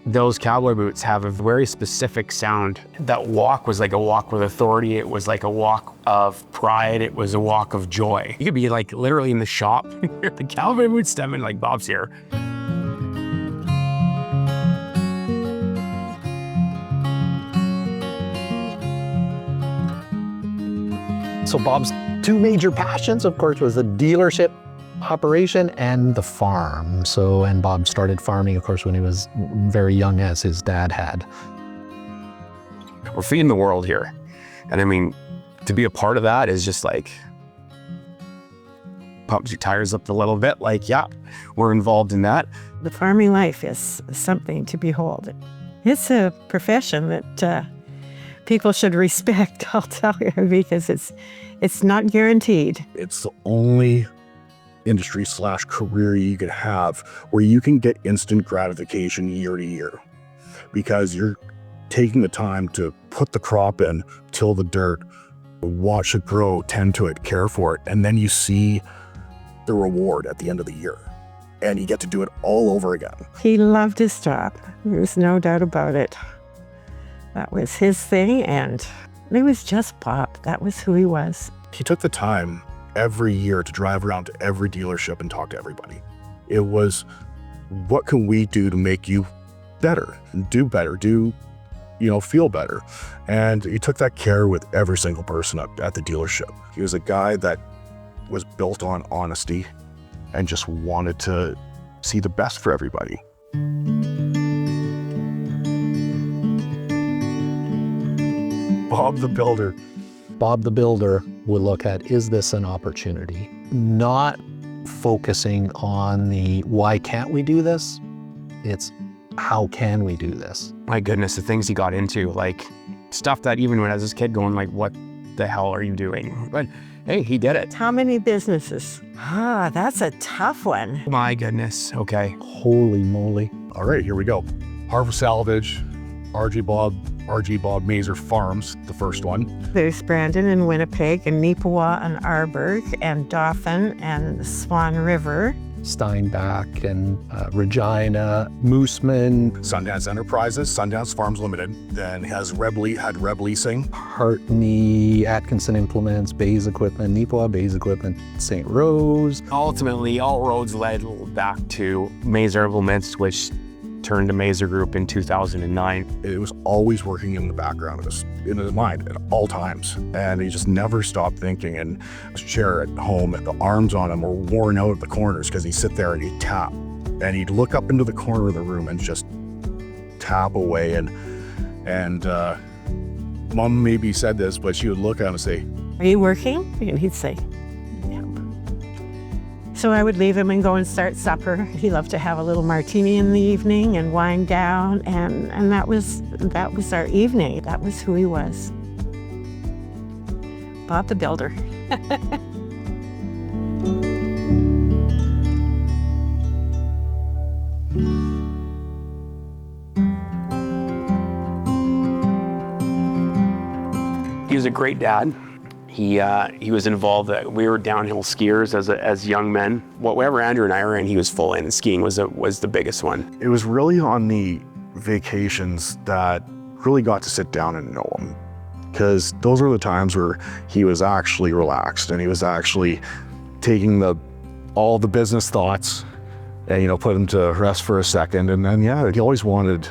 Those cowboy boots have a very specific sound. That walk was like a walk with authority. It was like a walk of pride. It was a walk of joy. You could be like literally in the shop, the cowboy boots stepping like Bob's here. So Bob's two major passions, of course, was the dealership operation and the farm. And Bob started farming, of course, when he was very young, as his dad had. We're feeding the world here. And I mean, to be a part of that is just like, pumps your tires up a little bit. Like, yeah, we're involved in that. The farming life is something to behold. It's a profession that people should respect, I'll tell you, because it's not guaranteed. It's the only industry / career you could have where you can get instant gratification year to year, because you're taking the time to put the crop in, till the dirt, watch it grow, tend to it, care for it, and then you see the reward at the end of the year, and you get to do it all over again. He loved his job. There's no doubt about it. That was his thing, and it was just Bob. That was who he was. He took the time every year to drive around to every dealership and talk to everybody. It was, what can we do to make you better, do, feel better? And he took that care with every single person up at the dealership. He was a guy that was built on honesty and just wanted to see the best for everybody. Bob the Builder. Bob the Builder would look at, is this an opportunity? Not focusing on the why can't we do this? It's how can we do this? My goodness, the things he got into, like stuff that even when I was this kid going like, what the hell are you doing? But hey, he did it. How many businesses? That's a tough one. My goodness, okay. Holy moly. All right, here we go. Harvest Salvage, RG Bob Mazer Farms, the first one. There's Brandon and Winnipeg and Neepawa and Arborg and Dauphin and Swan River. Steinbach and Regina, Mooseman. Sundance Enterprises, Sundance Farms Limited. Then had Reb Leasing. Hartney, Atkinson Implements, Bays Equipment, Neepawa Bays Equipment, St. Rose. Ultimately, all roads led back to Mazer Implements, which turned to Mazer Group in 2009. It was always working in the background of his mind at all times. And he just never stopped thinking. And his chair at home, the arms on him were worn out at the corners because he'd sit there and he'd tap. And he'd look up into the corner of the room and just tap away. And Mom maybe said this, but she would look at him and say, "Are you working?" And he'd say, "Yep." So I would leave him and go and start supper. He loved to have a little martini in the evening and wind down, and that was our evening. That was who he was. Bob the Builder. He was a great dad. He was involved. We were downhill skiers as young men. Whatever Andrew and I were in, he was full in. And skiing was the biggest one. It was really on the vacations that really got to sit down and know him, because those were the times where he was actually relaxed and he was actually taking all the business thoughts and put them to rest for a second. And then he always wanted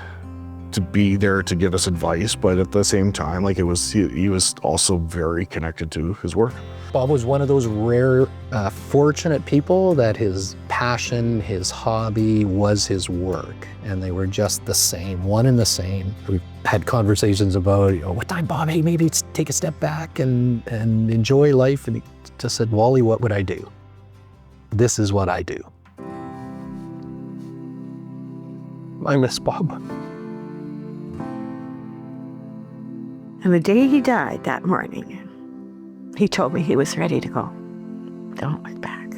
to be there to give us advice, but at the same time, he was also very connected to his work. Bob was one of those rare, fortunate people that his passion, his hobby was his work, and they were just the same, one and the same. We've had conversations about, what time, Bob? Hey, maybe take a step back and enjoy life. And he just said, Wally, what would I do? This is what I do. I miss Bob. And the day he died that morning, he told me he was ready to go. Don't look back.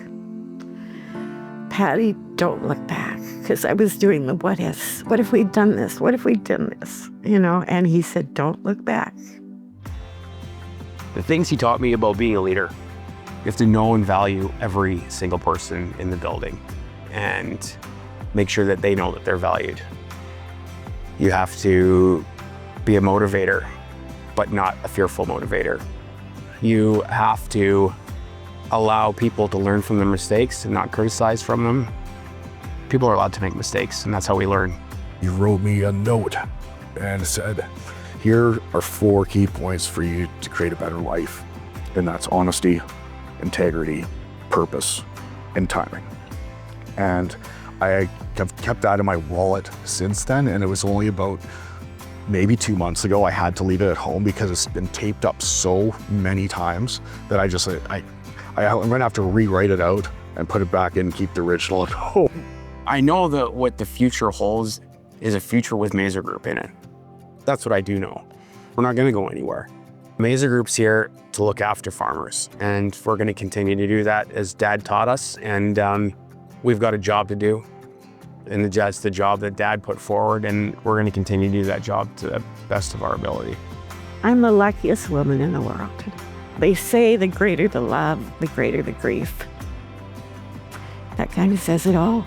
Patty, don't look back. Because I was doing the what ifs. What if we'd done this? What if we'd done this? And he said, don't look back. The things he taught me about being a leader, you have to know and value every single person in the building and make sure that they know that they're valued. You have to be a motivator, but not a fearful motivator. You have to allow people to learn from their mistakes and not criticize from them. People are allowed to make mistakes, and that's how we learn. You wrote me a note and said, here are 4 key points for you to create a better life. And that's honesty, integrity, purpose, and timing. And I have kept that in my wallet since then. And it was only about maybe 2 months ago, I had to leave it at home because it's been taped up so many times that I'm gonna have to rewrite it out and put it back in and keep the original at home. I know that what the future holds is a future with Mazer Group in it. That's what I do know. We're not gonna go anywhere. Mazer Group's here to look after farmers, and we're gonna continue to do that as Dad taught us, and we've got a job to do. And that's the job that Dad put forward, and we're gonna continue to do that job to the best of our ability. I'm the luckiest woman in the world. They say the greater the love, the greater the grief. That kind of says it all.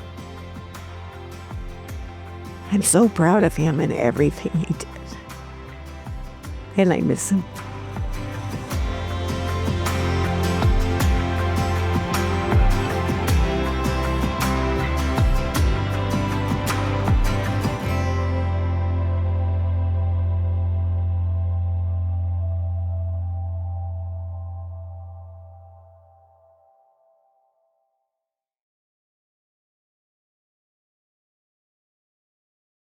I'm so proud of him and everything he did. And I miss him.